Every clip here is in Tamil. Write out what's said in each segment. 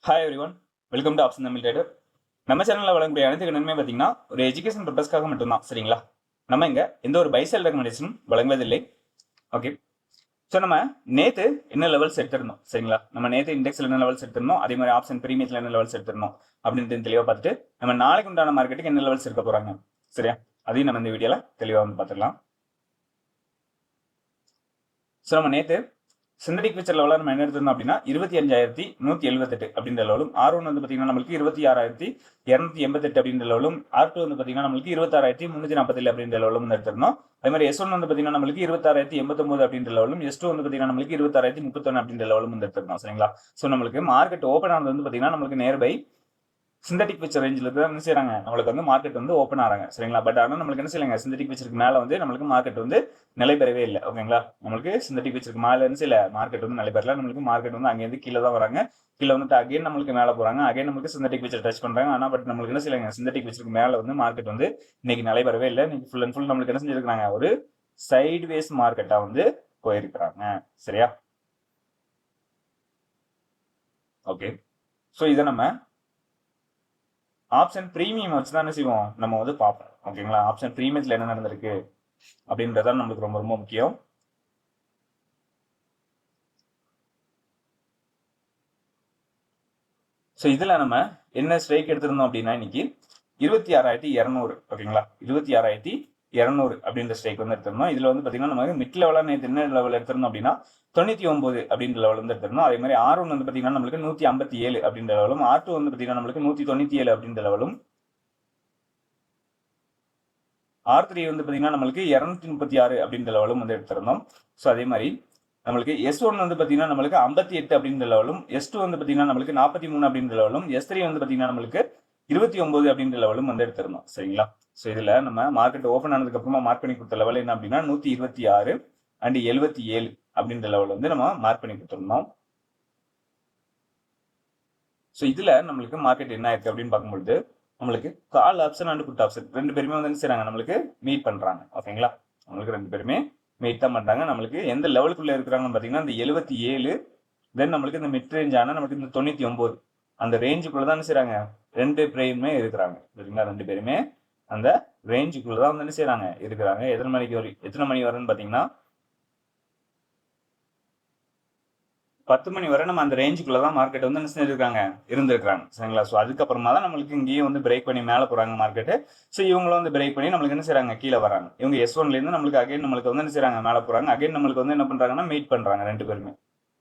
Hi every one, welcome to option Tamil trader. நம்ம சேனலில் வழங்கக்கூடிய அனைத்து கணக்குமே பார்த்தீங்கன்னா ஒரு எஜுகேஷன் பர்பஸ்க்காக மட்டும்தான். சரிங்களா? நம்ம இங்கே எந்த ஒரு பை செல் ரெக்கமெண்டேஷனும் வழங்குவதில்லை. ஓகே, ஸோ நம்ம நேற்று என்ன லெவல்ஸ் எடுத்திருந்தோம்? சரிங்களா? நம்ம நேற்று இண்டெக்ஸில் என்ன லெவல்ஸ் எடுத்திருந்தோம், அதே மாதிரி ஆப்ஷன் பிரீமியத்தில் என்ன லெவல்ஸ் எடுத்திருந்தோம் அப்படின்ட்டு தெளிவாக பார்த்துட்டு நம்ம நாளைக்கு உண்டான மார்க்கெட்டுக்கு என்ன லெவல்ஸ் இருக்க போகிறாங்க, சரியா, அதையும் நம்ம இந்த வீடியோவில் தெளிவாக வந்து பார்த்துக்கலாம். ஸோ நம்ம நேற்று சிந்தடிக் ஃபியூச்சர் லெவலில் நம்ம என்ன எடுத்திருந்தோம் அப்படின்னா 25,178 அப்படின்ற லெவலும், R1 வந்து பார்த்தீங்கன்னா நம்மளுக்கு 26,288 அப்படின்ற லெவலும், R2 வந்து பார்த்தீங்கன்னா நம்மளுக்கு 26,347 அப்படின்ற லெவலும் வந்து எடுத்திருந்தோம். அதே மாதிரி S1 வந்து பார்த்தீங்கன்னா நம்மளுக்கு 26,089 அப்படின்ற லெவலும், S2 வந்து பார்த்தீங்கன்னா நம்மளுக்கு 26,031 அப்படின்ற லெவலும் வந்து எடுத்திருந்தோம். சரிங்களா? ஸோ நம்மளுக்கு மார்க்கெட் ஓப்பன் ஆனது வந்து பார்த்தீங்கன்னா நம்மளுக்கு நேர்பை சிந்தட்டிக் பிக்சர் ரேஞ்சில் தான் என்ன செய்யறாங்க, நம்மளுக்கு வந்து மார்க்கெட் வந்து ஓப்பன் ஆகிறாங்க. சரிங்களா? பட் ஆனால் நம்மளுக்கு என்ன செய்யலைங்க, சிந்தட்டிக் பிக்சருக்கு மேலே வந்து நம்மளுக்கு மார்க்கெட் வந்து நிலை பெறவே இல்லை. ஓகேங்களா? நம்மளுக்கு சிந்தட்டிக் பிக்சருக்கு மேலே என்ன செய்யல, மார்க்கெட் வந்து நிலை பெறல. நம்மளுக்கு மார்க்கெட் வந்து அங்கேருந்து கீழே தான் வராங்க. கீழே வந்துட்டு அகைன் நம்மளுக்கு மேலே போறாங்க, அகைன் நம்மளுக்கு சிந்தட்டிக் பிக்சர் டச் பண்றாங்க. ஆனால் பட் நம்மளுக்கு என்ன செய்யலைங்க, சிந்தட்டிக் பிக்சருக்கு மேலே வந்து மார்க்கெட் வந்து இன்னைக்கு நிலை பெறவே இல்லை. இன்னைக்கு ஃபுல் அண்ட் ஃபுல் நம்மளுக்கு என்ன செஞ்சிருக்காங்க, ஒரு சைட்வேஸ் மார்க்கெட்டா வந்து போயிருக்கிறாங்க. சரியா? ஓகே, ஸோ இதை நம்ம ஆப்ஷன் பிரீமியம் வச்சு தான் என்ன செய்வோம், நம்ம வந்து பார்ப்போம். ஓகேங்களா? ஆப்ஷன் பிரீமியத்தில் என்ன நடந்திருக்கு அப்படின்றதான் நம்மளுக்கு ரொம்ப ரொம்ப முக்கியம். ஸோ இதில் நம்ம என்ன ஸ்ட்ரைக் எடுத்திருந்தோம் அப்படின்னா இன்னைக்கு 26,200. ஓகேங்களா? 26,200 அப்படின்ற ஸ்ட்ரைக் வந்து எடுத்திருந்தோம். இதில் வந்து பார்த்தீங்கன்னா நம்ம மிட் லெவலாக நேற்று என்ன லெவல் எடுத்திருந்தோம் அப்படின்னா 99 அப்படின்ற லெவல் வந்து எடுத்திருந்தோம். அதே மாதிரி R1 வந்து பார்த்தீங்கன்னா நம்மளுக்கு 157 அப்படின்ற லெவலும், R2 வந்து பார்த்தீங்கன்னா நம்மளுக்கு 197 அப்படின்ற லெவலும், R3 வந்து பார்த்தீங்கன்னா நம்மளுக்கு 236 அப்படின்ற லெவலும் வந்து எடுத்திருந்தோம். ஸோ அதே மாதிரி நம்மளுக்கு S1 வந்து பார்த்தீங்கன்னா நம்மளுக்கு 58 அப்படின்ற லெவலும், S2 வந்து பார்த்தீங்கன்னா நம்மளுக்கு 43 அப்படின்ற லெவலும், S3 வந்து பார்த்தீங்கன்னா நம்மளுக்கு 29 அப்படின்ற லெவலும் வந்து எடுத்திருந்தோம். சரிங்களா? ஸோ இதில் நம்ம மார்க்கெட் ஓப்பன் ஆனதுக்கு அப்புறமா மார்க் பண்ணி கொடுத்த லெவல் என்ன அப்படின்னா 126 அண்ட் 77 அப்படின்ற லெவல் வந்து நம்ம மார்க் பண்ணி கொடுத்துருந்தோம். ஸோ இதில் நம்மளுக்கு மார்க்கெட் என்ன இருக்கு அப்படின்னு பார்க்கும்பொழுது நம்மளுக்கு call option and put option ரெண்டு பேருமே வந்து என்ன செய்றாங்க, நம்மளுக்கு மீட் பண்றாங்க. ஓகேங்களா? நம்மளுக்கு ரெண்டு பேருமே மீட் தான் பண்றாங்க. நம்மளுக்கு எந்த லெவலுக்குள்ள இருக்கிறாங்கன்னு பார்த்தீங்கன்னா இந்த 77, தென் நம்மளுக்கு இந்த மிட் ரேஞ்சான நம்மளுக்கு இந்த 99 அந்த ரேஞ்சுக்குள்ள தான் என்ன செய்றாங்க, ரெண்டு பேருமே இருக்கிறாங்க. சரிங்களா? ரெண்டு பேருமே அந்த ரேஞ்சுக்குள்ள தான் வந்து என்ன செய்றாங்க, இருக்கிறாங்க. எத்தனை மணி வரன்னு பார்த்தீங்கன்னா 10 மணி வரை நம்ம அந்த ரேஞ்சுக்குள்ள தான் மார்க்கெட் வந்து என்ன செஞ்சிருக்காங்க, இருந்திருக்காங்க. சரிங்களா? ஸோ அதுக்கப்புறமா தான் நம்மளுக்கு இங்கேயும் வந்து பிரேக் பண்ணி மேலே போறாங்க மார்க்கெட்டு. ஸோ இவங்களும் வந்து பிரேக் பண்ணி நம்மளுக்கு என்ன செய்றாங்க, கீழே வராங்க. இவங்க S1லேருந்து நம்மளுக்கு அகைன் நம்மளுக்கு வந்து என்ன செய்றாங்க, மேலே போறாங்க. அகைன் நம்மளுக்கு வந்து என்ன பண்றாங்கன்னா மீட் பண்றாங்க ரெண்டு பேருமே.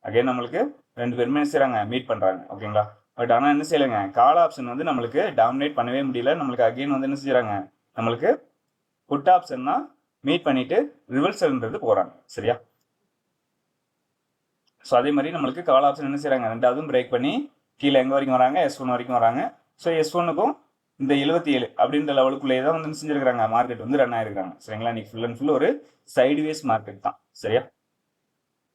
அகைன் நம்மளுக்கு ரெண்டு பேருமே என்ன செய்றாங்க, மீட் பண்றாங்க. ஓகேங்களா? பட் ஆனால் என்ன செய்யலைங்க, கால் ஆப்ஷன் வந்து நம்மளுக்கு டாமினேட் பண்ணவே முடியல. நம்மளுக்கு அகைன் வந்து என்ன செய்றாங்க, நம்மளுக்கு புட் ஆப்ஷன் தான் மீட் பண்ணிட்டு ரிவர்சல்ன்றது போறாங்க. சரியா? ஸோ அதே மாதிரி நம்மளுக்கு கால் ஆப்ஷன் என்ன செய்றாங்க, ரெண்டாவதும் பிரேக் பண்ணி கீழே எங்கே வரைக்கும் வராங்க, S1 வரைக்கும் வராங்க. ஸோ S1க்கும் இந்த 77 அப்படின்ற லெவலுக்குள்ளேயே தான் வந்து செஞ்சிருக்காங்க, மார்க்கெட் வந்து ரன் ஆயிருக்காங்க. சரிங்களா? இன்னைக்கு ஃபுல் அண்ட் ஃபுல் ஒரு சைட்வேஸ் மார்க்கெட் தான். சரியா?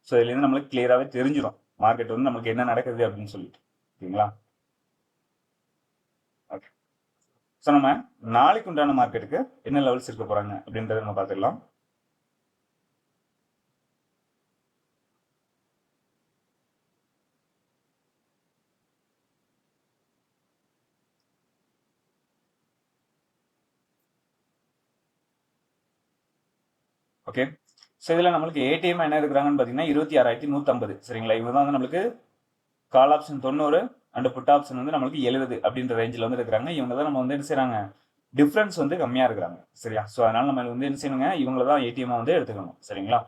ஸோ இதுலேருந்து நம்மளுக்கு கிளியராகவே தெரிஞ்சிடும் மார்க்கெட் வந்து நம்மளுக்கு என்ன நடக்குது அப்படின்னு சொல்லிட்டு. ஓகேங்களா? ஓகே, ஸோ நம்ம நாளைக்கு உண்டான மார்க்கெட்டுக்கு என்ன லெவல்ஸ் இருக்க போறாங்க அப்படின்றத நம்ம பார்த்துக்கலாம். ஓகே, ஸோ இதில் நம்மளுக்கு ஏடிஎம் என்ன இருக்கிறாங்கன்னு பார்த்தீங்கன்னா 26,150. சரிங்களா? இவங்க தான் வந்து நம்மளுக்கு call option 90 and put option வந்து நம்மளுக்கு 70 அப்படின்ற ரேஞ்சில் வந்து இருக்கிறாங்க. இவங்க தான் நம்ம வந்து என்ன செய்றாங்க, டிஃப்ரென்ஸ் வந்து கம்மியாக இருக்கிறாங்க. சரியா? ஸோ அதனால நம்ம வந்து என்ன செய்யணுங்க, இவங்கள தான் ஏடிஎம் வந்து எடுத்துக்கணும். சரிங்களா?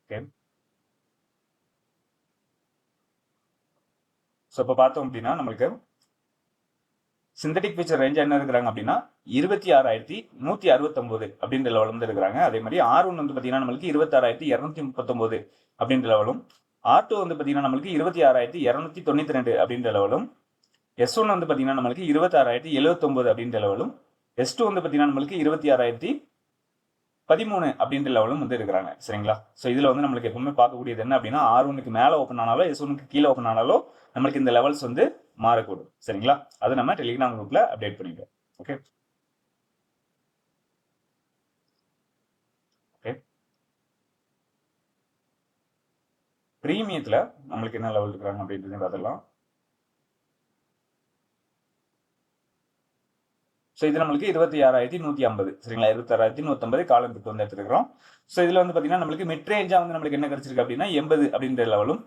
ஓகே, ஸோ இப்போ பார்த்தோம் அப்படின்னா நம்மளுக்கு சிந்தட்டிக் ஃபீச்சர் ரேஞ்ச் என்ன இருக்கிறாங்க அப்படின்னா 26,169 அப்படின்ற லெவல் வந்து இருக்கிறாங்க. அதே மாதிரி R1 வந்து பார்த்தீங்கன்னா நம்மளுக்கு 26,239 அப்படின்ற லெவலும், R2 வந்து பார்த்தீங்கன்னா நம்மளுக்கு 26,292 அப்படின்ற லெவலும், S1 வந்து பார்த்தீங்கன்னா நம்மளுக்கு 26,079 அப்படின்ற லெவலும், S2 வந்து பார்த்தீங்கன்னா நம்மளுக்கு 26,013 அப்படின்ற லெவலும் வந்து இருக்கிறாங்க. சரிங்களா? ஸோ இதில் வந்து நம்மளுக்கு எப்பவுமே பார்க்கக்கூடியது என்ன அப்படின்னா R1க்கு மேலே ஓப்பன் ஆனாலோ S1க்கு கீழே ஓப்பன் ஆனாலோ நம்மளுக்கு இந்த லெவல்ஸ் வந்து மாறக்கூடும். சரிங்களா? அது நம்ம டெலிகிராம் குரூப்ல அப்டேட் பண்ணிடுவோம். Okay, okay. பிரீமியத்தில் நம்மளுக்கு என்ன லெவல் இருக்கிறாங்க அப்படின்றது பார்த்துடலாம். ஸோ இது நம்மளுக்கு 26,150 சரிங்களா, 26,150 காலம் பிட் வந்து எடுத்துருக்கிறோம். ஸோ இதில் வந்து பார்த்தீங்கன்னா நம்மளுக்கு மிட் ரேஞ்சாக வந்து நம்மளுக்கு என்ன கிடைச்சிருக்கு அப்படின்னா 80 அப்படின்ற லெவலும்,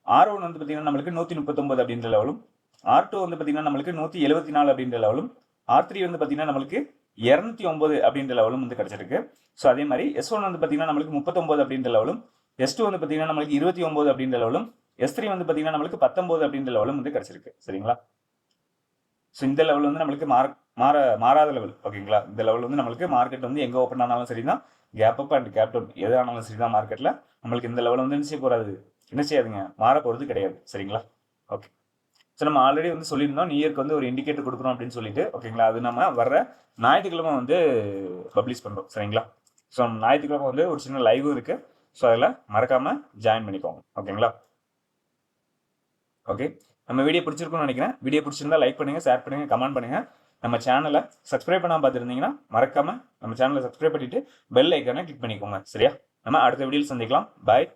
R1 வந்து பார்த்தீங்கன்னா நம்மளுக்கு 139 அப்படின்ற லெவலும், R2 வந்து பார்த்தீங்கன்னா நம்மளுக்கு 174 அப்படின்ற லெவலும், R3 வந்து பார்த்தீங்கன்னா நம்மளுக்கு 209 அப்படின்ற லெவலும் வந்து கிடைச்சிருக்கு. ஸோ அதே மாதிரி S1 வந்து பார்த்தீங்கன்னா நம்மளுக்கு 39 அப்படின்ற லெவலும், S2 வந்து பார்த்தீங்கன்னா நம்மளுக்கு 29 அப்படின்ற லெவலும், S3 வந்து பார்த்தீங்கன்னா நம்மளுக்கு 19 அப்படின்ற லெவலும் வந்து கிடைச்சிருக்கு சரிங்களா. ஸோ இந்த லெவல் வந்து நம்மளுக்கு மாறாத லெவல் ஓகேங்களா. இந்த லெவல் வந்து நம்மளுக்கு மார்க்கெட் வந்து எங்கே ஓப்பன் ஆனாலும் சரி தான், gap up and gap down எது ஆனாலும் சரி தான், மார்க்கெட்டில் நம்மளுக்கு இந்த லெவல் வந்து என்ன செய்யாதுங்க, மாற போகிறது கிடையாது சரிங்களா. ஓகே, ஸோ நம்ம ஆல்ரெடி வந்து சொல்லியிருந்தோம் நியூ இயர்க்கு வந்து ஒரு இண்டிகேட்டர் கொடுக்குறோம் அப்படின்னு சொல்லிட்டு ஓகேங்களா. அது நம்ம வர்ற ஞாயிற்றுக்கிழமை வந்து பப்ளிஷ் பண்ணுறோம் சரிங்களா. ஸோ ஞாயிற்றுக்கிழமை வந்து ஒரு சின்ன லைவும் இருக்குது. ஸோ அதில் மறக்காமல் ஜாயின் பண்ணிக்கோங்க ஓகேங்களா. ஓகே, நம்ம வீடியோ பிடிச்சிருக்குன்னு நினைக்கிறேன். வீடியோ பிடிச்சிருந்தா லைக் பண்ணுங்கள், ஷேர் பண்ணுங்கள், கமெண்ட் பண்ணுங்கள். நம்ம சேனலை சப்ஸ்கிரைப் பண்ணாமல் பார்த்துருந்தீங்கன்னா மறக்காமல் நம்ம சேனலை சப்ஸ்கிரைப் பண்ணிவிட்டு பெல் ஐக்கானை கிளிக் பண்ணிக்கோங்க சரியா. நம்ம அடுத்த வீடியோவில் சந்திக்கலாம். பாய்.